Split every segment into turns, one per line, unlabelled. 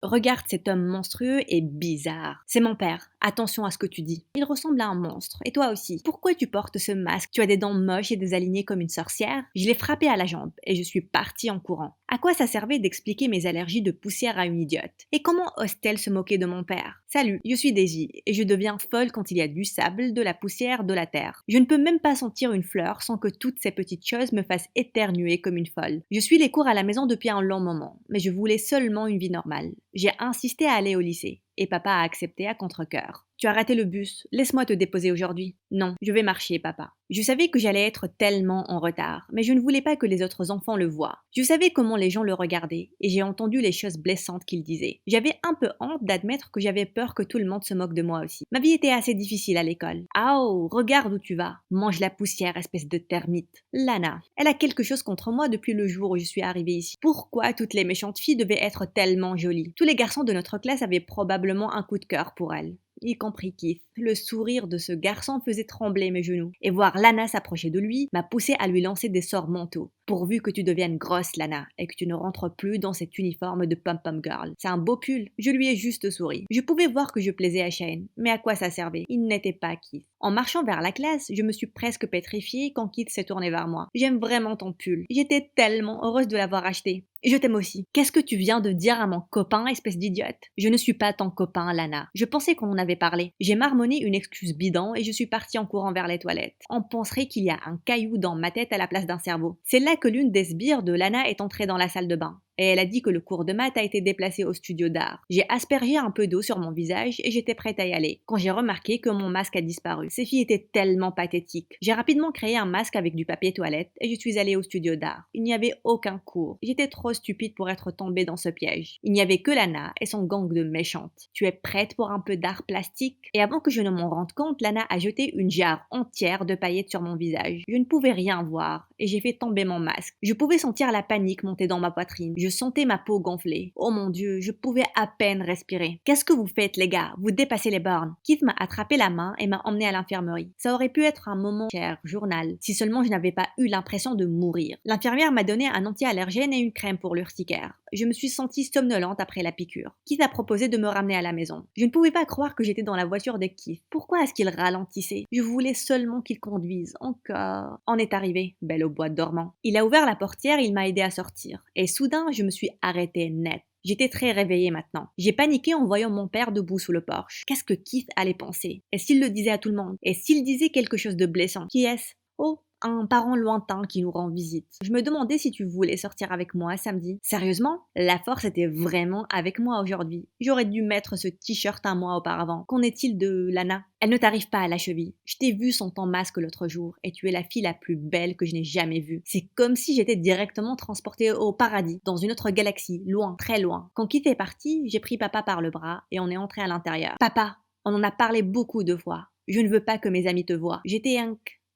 Regarde cet homme monstrueux et bizarre. C'est mon père. Attention à ce que tu dis. Il ressemble à un monstre. Et toi aussi. Pourquoi tu portes ce masque? Tu as des dents moches et désalignées comme une sorcière? Je l'ai frappé à la jambe et je suis partie en courant. À quoi ça servait d'expliquer mes allergies de poussière à une idiote? Et comment ose-t-elle se moquer de mon père? Salut, je suis Daisy et je deviens folle quand il y a du sable, de la poussière, de la terre. Je ne peux même pas sentir une fleur sans que toutes ces petites choses me fassent éternuer comme une folle. Je suis les cours à la maison depuis un long moment, mais je voulais seulement une vie normale. J'ai insisté à aller au lycée et papa a accepté à contre-cœur. Tu as raté le bus, laisse-moi te déposer aujourd'hui. Non, je vais marcher, papa. Je savais que j'allais être tellement en retard, mais je ne voulais pas que les autres enfants le voient. Je savais comment les gens le regardaient, et j'ai entendu les choses blessantes qu'ils disaient. J'avais un peu honte d'admettre que j'avais peur que tout le monde se moque de moi aussi. Ma vie était assez difficile à l'école. Ah oh, regarde où tu vas. Mange la poussière, espèce de termite. Lana, elle a quelque chose contre moi depuis le jour où je suis arrivée ici. Pourquoi toutes les méchantes filles devaient être tellement jolies? Tous les garçons de notre classe avaient probablement un coup de cœur pour elle, y compris Keith. Le sourire de ce garçon faisait trembler mes genoux, et voir Lana s'approcher de lui m'a poussé à lui lancer des sorts mentaux. Pourvu que tu deviennes grosse, Lana, et que tu ne rentres plus dans cet uniforme de pom-pom girl. C'est un beau pull. Je lui ai juste souri. Je pouvais voir que je plaisais à Shane, mais à quoi ça servait? Il n'était pas Keith. En marchant vers la classe, je me suis presque pétrifiée quand Keith s'est tourné vers moi. J'aime vraiment ton pull. J'étais tellement heureuse de l'avoir acheté. Je t'aime aussi. Qu'est-ce que tu viens de dire à mon copain, espèce d'idiote? Je ne suis pas ton copain, Lana. Je pensais qu'on en avait parlé. J'ai marmonné une excuse bidon et je suis partie en courant vers les toilettes. On penserait qu'il y a un caillou dans ma tête à la place d'un cerveau. C'est là que l'une des sbires de Lana est entrée dans la salle de bain. Et elle a dit que le cours de maths a été déplacé au studio d'art. J'ai aspergé un peu d'eau sur mon visage et j'étais prête à y aller, quand j'ai remarqué que mon masque a disparu. Ces filles étaient tellement pathétiques. J'ai rapidement créé un masque avec du papier toilette et je suis allée au studio d'art. Il n'y avait aucun cours. J'étais trop stupide pour être tombée dans ce piège. Il n'y avait que Lana et son gang de méchantes. Tu es prête pour un peu d'art plastique? Et avant que je ne m'en rende compte, Lana a jeté une jarre entière de paillettes sur mon visage. Je ne pouvais rien voir et j'ai fait tomber mon masque. Je pouvais sentir la panique monter dans ma poitrine. Je sentais ma peau gonfler. Oh mon Dieu, je pouvais à peine respirer. Qu'est-ce que vous faites, les gars? Vous dépassez les bornes. Keith m'a attrapé la main et m'a emmené à l'infirmerie. Ça aurait pu être un moment cher, journal, si seulement je n'avais pas eu l'impression de mourir. L'infirmière m'a donné un anti-allergène et une crème pour l'urticaire. Je me suis sentie somnolente après la piqûre. Keith a proposé de me ramener à la maison. Je ne pouvais pas croire que j'étais dans la voiture de Keith. Pourquoi est-ce qu'il ralentissait? Je voulais seulement qu'il conduise. Encore. On est arrivé, belle au bois dormant. Il a ouvert la portière et il m'a aidé à sortir. Et soudain, je me suis arrêtée net. J'étais très réveillée maintenant. J'ai paniqué en voyant mon père debout sous le porche. Qu'est-ce que Keith allait penser? Et s'il le disait à tout le monde? Et s'il disait quelque chose de blessant? Qui est-ce? Oh, un parent lointain qui nous rend visite. Je me demandais si tu voulais sortir avec moi samedi. Sérieusement? La force était vraiment avec moi aujourd'hui. J'aurais dû mettre ce t-shirt un mois auparavant. Qu'en est-il de Lana? Elle ne t'arrive pas à la cheville. Je t'ai vu sans ton masque l'autre jour et tu es la fille la plus belle que je n'ai jamais vue. C'est comme si j'étais directement transportée au paradis, dans une autre galaxie, loin, très loin. Quand Keith est parti, j'ai pris papa par le bras et on est entré à l'intérieur. Papa, on en a parlé beaucoup de fois. Je ne veux pas que mes amis te voient. J'étais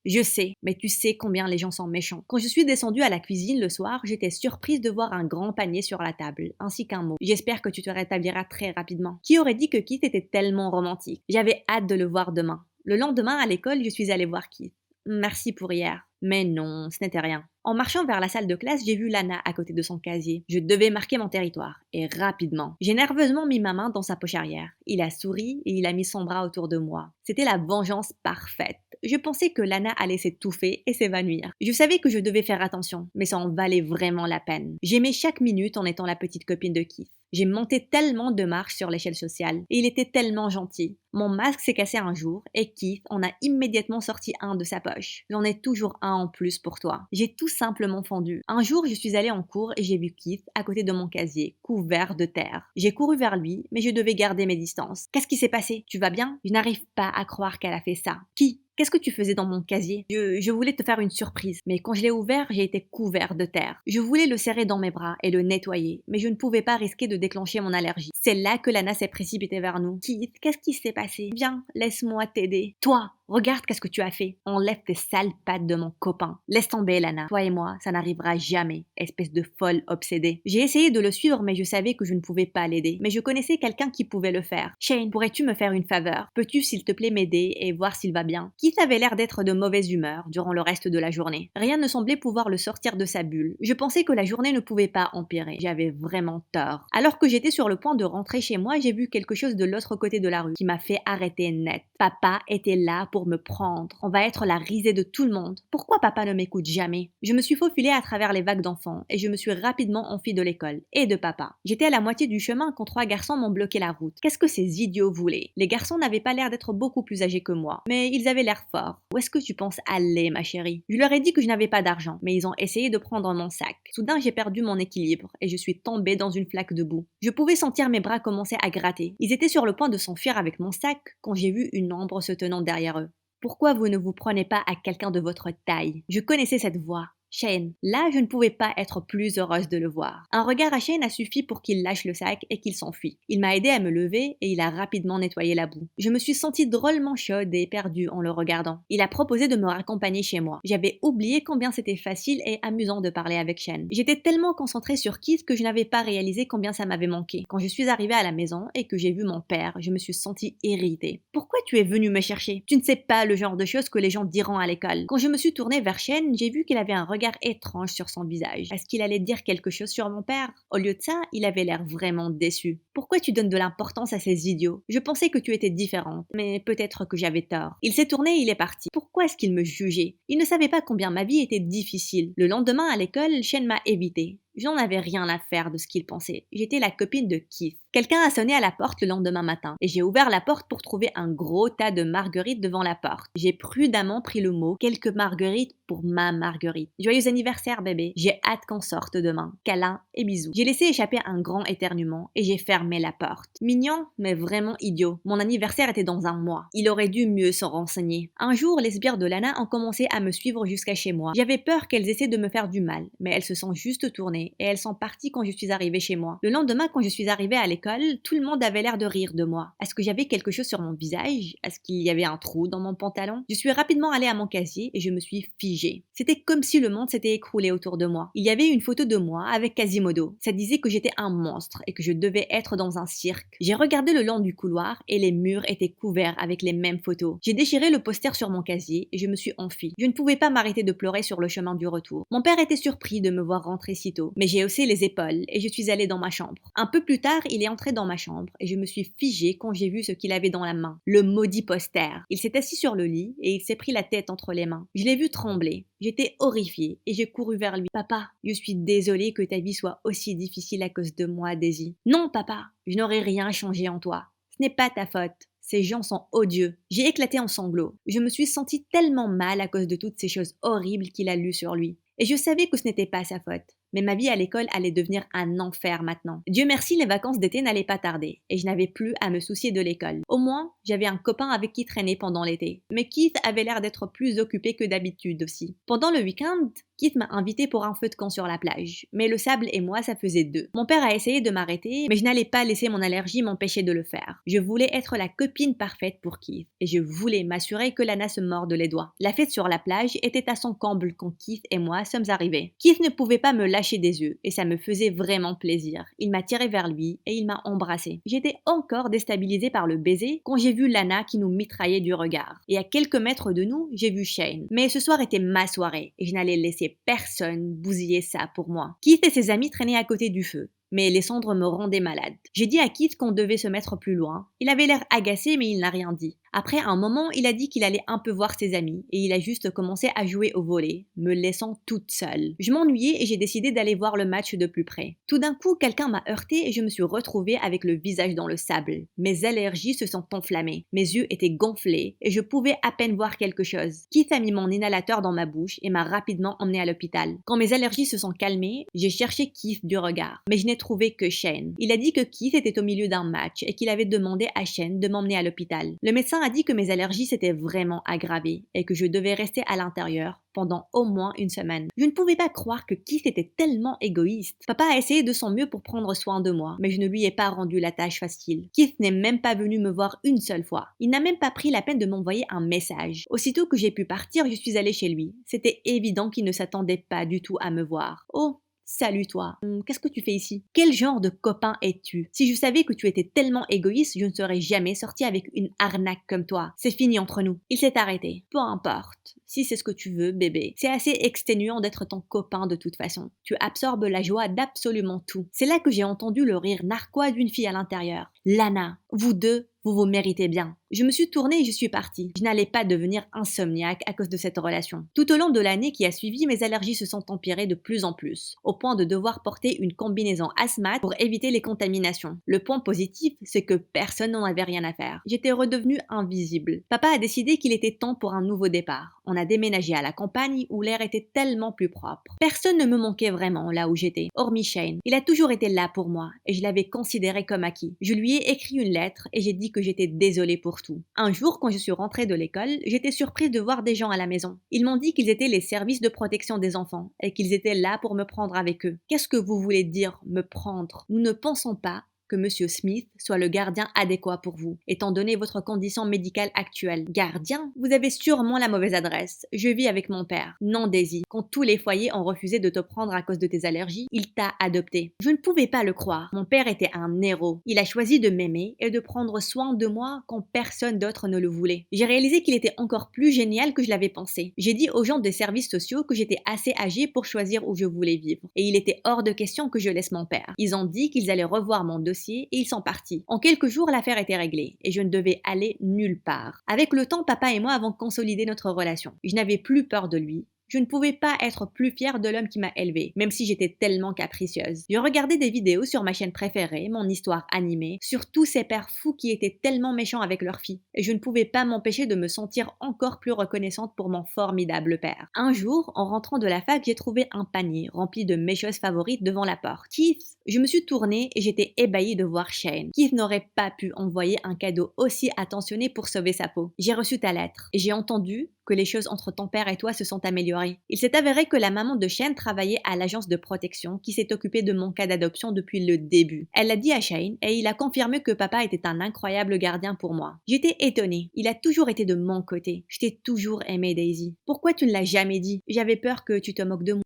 Je sais, mais tu sais combien les gens sont méchants. Quand je suis descendue à la cuisine le soir, j'étais surprise de voir un grand panier sur la table, ainsi qu'un mot. J'espère que tu te rétabliras très rapidement. Qui aurait dit que Keith était tellement romantique? J'avais hâte de le voir demain. Le lendemain, à l'école, je suis allée voir Keith. Merci pour hier. Mais non, ce n'était rien. En marchant vers la salle de classe, j'ai vu Lana à côté de son casier. Je devais marquer mon territoire, et rapidement. J'ai nerveusement mis ma main dans sa poche arrière. Il a souri et il a mis son bras autour de moi. C'était la vengeance parfaite. Je pensais que Lana allait s'étouffer et s'évanouir. Je savais que je devais faire attention, mais ça en valait vraiment la peine. J'aimais chaque minute en étant la petite copine de Keith. J'ai monté tellement de marches sur l'échelle sociale, et il était tellement gentil. Mon masque s'est cassé un jour, et Keith en a immédiatement sorti un de sa poche. J'en ai toujours un en plus pour toi. J'ai tout simplement fondu. Un jour, je suis allée en cours et j'ai vu Keith à côté de mon casier, couvert de terre. J'ai couru vers lui, mais je devais garder mes distances. Qu'est-ce qui s'est passé? Tu vas bien? Je n'arrive pas à croire qu'elle a fait ça. Qui? Qu'est-ce que tu faisais dans mon casier? Je voulais te faire une surprise, mais quand je l'ai ouvert, j'ai été couvert de terre. Je voulais le serrer dans mes bras et le nettoyer, mais je ne pouvais pas risquer de déclencher mon allergie. C'est là que Lana s'est précipitée vers nous. Keith, qu'est-ce qui s'est passé? Viens, laisse-moi t'aider. Toi, Regarde qu'est-ce que tu as fait. Enlève tes sales pattes de mon copain. Laisse tomber, Lana. Toi et moi, ça n'arrivera jamais, espèce de folle obsédée. J'ai essayé de le suivre, mais je savais que je ne pouvais pas l'aider. Mais je connaissais quelqu'un qui pouvait le faire. Shane, pourrais-tu me faire une faveur? Peux-tu, s'il te plaît, m'aider et voir s'il va bien? Keith avait l'air d'être de mauvaise humeur durant le reste de la journée. Rien ne semblait pouvoir le sortir de sa bulle. Je pensais que la journée ne pouvait pas empirer. J'avais vraiment tort. Alors que j'étais sur le point de rentrer chez moi, j'ai vu quelque chose de l'autre côté de la rue qui m'a fait arrêter net. Papa était là pour me prendre. On va être la risée de tout le monde. Pourquoi papa ne m'écoute jamais? Je me suis faufilée à travers les vagues d'enfants et je me suis rapidement enfuie de l'école et de papa. J'étais à la moitié du chemin quand 3 garçons m'ont bloqué la route. Qu'est-ce que ces idiots voulaient? Les garçons n'avaient pas l'air d'être beaucoup plus âgés que moi, mais ils avaient l'air forts. Où est-ce que tu penses aller, ma chérie? Je leur ai dit que je n'avais pas d'argent, mais ils ont essayé de prendre mon sac. Soudain, j'ai perdu mon équilibre et je suis tombée dans une flaque de boue. Je pouvais sentir mes bras commencer à gratter. Ils étaient sur le point de s'enfuir avec mon sac quand j'ai vu une ombre se tenant derrière eux. Pourquoi vous ne vous prenez pas à quelqu'un de votre taille? Je connaissais cette voix. Shane. Là, je ne pouvais pas être plus heureuse de le voir. Un regard à Shane a suffi pour qu'il lâche le sac et qu'il s'enfuit. Il m'a aidé à me lever et il a rapidement nettoyé la boue. Je me suis sentie drôlement chaude et perdue en le regardant. Il a proposé de me raccompagner chez moi. J'avais oublié combien c'était facile et amusant de parler avec Shane. J'étais tellement concentrée sur Keith que je n'avais pas réalisé combien ça m'avait manqué. Quand je suis arrivée à la maison et que j'ai vu mon père, je me suis sentie irritée. Pourquoi tu es venu me chercher? Tu ne sais pas le genre de choses que les gens diront à l'école. Quand je me suis tournée vers Shane, j'ai vu qu'il avait un regard étrange sur son visage. Est-ce qu'il allait dire quelque chose sur mon père? Au lieu de ça, il avait l'air vraiment déçu. Pourquoi tu donnes de l'importance à ces idiots? Je pensais que tu étais différente, mais peut-être que j'avais tort. Il s'est tourné et il est parti. Pourquoi est-ce qu'il me jugeait? Il ne savait pas combien ma vie était difficile. Le lendemain à l'école, Shane m'a évité. Je n'en avais rien à faire de ce qu'il pensait. J'étais la copine de Keith. Quelqu'un a sonné à la porte le lendemain matin et j'ai ouvert la porte pour trouver un gros tas de marguerites devant la porte. J'ai prudemment pris le mot quelques marguerites pour ma Marguerite. Joyeux anniversaire bébé, j'ai hâte qu'on sorte demain. Câlins et bisous. J'ai laissé échapper un grand éternuement et j'ai fermé la porte. Mignon, mais vraiment idiot. Mon anniversaire était dans un mois. Il aurait dû mieux s'en renseigner. Un jour, les sbires de Lana ont commencé à me suivre jusqu'à chez moi. J'avais peur qu'elles essaient de me faire du mal, mais elles se sont juste tournées et elles sont parties quand je suis arrivée chez moi. Le lendemain, quand je suis arrivée à l'école, tout le monde avait l'air de rire de moi. Est-ce que j'avais quelque chose sur mon visage? Est-ce qu'il y avait un trou dans mon pantalon? Je suis rapidement allée à mon casier et je me suis figée. C'était comme si le monde s'était écroulé autour de moi. Il y avait une photo de moi avec Quasimodo. Ça disait que j'étais un monstre et que je devais être dans un cirque. J'ai regardé le long du couloir et les murs étaient couverts avec les mêmes photos. J'ai déchiré le poster sur mon casier et je me suis enfuie. Je ne pouvais pas m'arrêter de pleurer sur le chemin du retour. Mon père était surpris de me voir rentrer si tôt, mais j'ai haussé les épaules et je suis allée dans ma chambre. Un peu plus tard, il est entré dans ma chambre et je me suis figée quand j'ai vu ce qu'il avait dans la main. Le maudit poster. Il s'est assis sur le lit et il s'est pris la tête entre les mains. Je l'ai vu trembler. J'étais horrifiée et j'ai couru vers lui. Papa, je suis désolée que ta vie soit aussi difficile à cause de moi, Daisy. Non, papa, je n'aurais rien changé en toi. Ce n'est pas ta faute. Ces gens sont odieux. J'ai éclaté en sanglots. Je me suis sentie tellement mal à cause de toutes ces choses horribles qu'il a lues sur lui. Et je savais que ce n'était pas sa faute. Mais ma vie à l'école allait devenir un enfer maintenant. Dieu merci, les vacances d'été n'allaient pas tarder et je n'avais plus à me soucier de l'école. Au moins, j'avais un copain avec qui traîner pendant l'été. Mais Keith avait l'air d'être plus occupé que d'habitude aussi. Pendant le week-end, Keith m'a invité pour un feu de camp sur la plage. Mais le sable et moi, ça faisait deux. Mon père a essayé de m'arrêter, mais je n'allais pas laisser mon allergie m'empêcher de le faire. Je voulais être la copine parfaite pour Keith et je voulais m'assurer que Lana se morde les doigts. La fête sur la plage était à son comble quand Keith et moi sommes arrivés. Keith ne pouvait pas me lâcher des yeux et ça me faisait vraiment plaisir. Il m'a tiré vers lui et il m'a embrassé. J'étais encore déstabilisée par le baiser quand j'ai vu Lana qui nous mitraillait du regard. Et à quelques mètres de nous, j'ai vu Shane. Mais ce soir était ma soirée et je n'allais laisser personne bousiller ça pour moi. Keith et ses amis traînaient à côté du feu. Mais les cendres me rendaient malade. J'ai dit à Keith qu'on devait se mettre plus loin. Il avait l'air agacé mais il n'a rien dit. Après un moment, il a dit qu'il allait un peu voir ses amis et il a juste commencé à jouer au volley, me laissant toute seule. Je m'ennuyais et j'ai décidé d'aller voir le match de plus près. Tout d'un coup, quelqu'un m'a heurté et je me suis retrouvée avec le visage dans le sable. Mes allergies se sont enflammées. Mes yeux étaient gonflés et je pouvais à peine voir quelque chose. Keith a mis mon inhalateur dans ma bouche et m'a rapidement emmenée à l'hôpital. Quand mes allergies se sont calmées, j'ai cherché Keith du regard, mais je n'ai trouvé que Shane. Il a dit que Keith était au milieu d'un match et qu'il avait demandé à Shane de m'emmener à l'hôpital. Le médecin a dit que mes allergies s'étaient vraiment aggravées et que je devais rester à l'intérieur pendant au moins une semaine. Je ne pouvais pas croire que Keith était tellement égoïste. Papa a essayé de son mieux pour prendre soin de moi, mais je ne lui ai pas rendu la tâche facile. Keith n'est même pas venu me voir une seule fois. Il n'a même pas pris la peine de m'envoyer un message. Aussitôt que j'ai pu partir, je suis allée chez lui. C'était évident qu'il ne s'attendait pas du tout à me voir. Oh, salut toi. Qu'est-ce que tu fais ici? Quel genre de copain es-tu? Si je savais que tu étais tellement égoïste, je ne serais jamais sortie avec une arnaque comme toi. C'est fini entre nous. Il s'est arrêté. Peu importe. Si c'est ce que tu veux, bébé. C'est assez exténuant d'être ton copain de toute façon. Tu absorbes la joie d'absolument tout. C'est là que j'ai entendu le rire narquois d'une fille à l'intérieur. Lana, vous deux, vous vous méritez bien. Je me suis tournée et je suis partie. Je n'allais pas devenir insomniaque à cause de cette relation. Tout au long de l'année qui a suivi, mes allergies se sont empirées de plus en plus, au point de devoir porter une combinaison asthmate pour éviter les contaminations. Le point positif, c'est que personne n'en avait rien à faire. J'étais redevenue invisible. Papa a décidé qu'il était temps pour un nouveau départ. On a déménagé à la campagne où l'air était tellement plus propre. Personne ne me manquait vraiment là où j'étais, hormis Shane. Il a toujours été là pour moi et je l'avais considéré comme acquis. Je lui ai écrit une lettre et j'ai dit que j'étais désolée pour tout. Un jour, quand je suis rentrée de l'école, j'étais surprise de voir des gens à la maison. Ils m'ont dit qu'ils étaient les services de protection des enfants et qu'ils étaient là pour me prendre avec eux. Qu'est-ce que vous voulez dire, me prendre? Nous ne pensons pas que Monsieur Smith soit le gardien adéquat pour vous, étant donné votre condition médicale actuelle. Gardien? Vous avez sûrement la mauvaise adresse. Je vis avec mon père. Non, Daisy. Quand tous les foyers ont refusé de te prendre à cause de tes allergies, il t'a adopté. Je ne pouvais pas le croire. Mon père était un héros. Il a choisi de m'aimer et de prendre soin de moi quand personne d'autre ne le voulait. J'ai réalisé qu'il était encore plus génial que je l'avais pensé. J'ai dit aux gens des services sociaux que j'étais assez âgée pour choisir où je voulais vivre. Et il était hors de question que je laisse mon père. Ils ont dit qu'ils allaient revoir mon dossier et ils sont partis. En quelques jours, l'affaire était réglée et je ne devais aller nulle part. Avec le temps, papa et moi avons consolidé notre relation. Je n'avais plus peur de lui. Je ne pouvais pas être plus fière de l'homme qui m'a élevée, même si j'étais tellement capricieuse. Je regardais des vidéos sur ma chaîne préférée, mon histoire animée, sur tous ces pères fous qui étaient tellement méchants avec leurs filles. Et je ne pouvais pas m'empêcher de me sentir encore plus reconnaissante pour mon formidable père. Un jour, en rentrant de la fac, j'ai trouvé un panier rempli de mes choses favorites devant la porte. Keith! Je me suis tournée et j'étais ébahie de voir Shane. Keith n'aurait pas pu envoyer un cadeau aussi attentionné pour sauver sa peau. J'ai reçu ta lettre et j'ai entendu que les choses entre ton père et toi se sont améliorées. Il s'est avéré que la maman de Shane travaillait à l'agence de protection qui s'est occupée de mon cas d'adoption depuis le début. Elle l'a dit à Shane et il a confirmé que papa était un incroyable gardien pour moi. J'étais étonnée. Il a toujours été de mon côté. Je t'ai toujours aimé, Daisy. Pourquoi tu ne l'as jamais dit? J'avais peur que tu te moques de moi.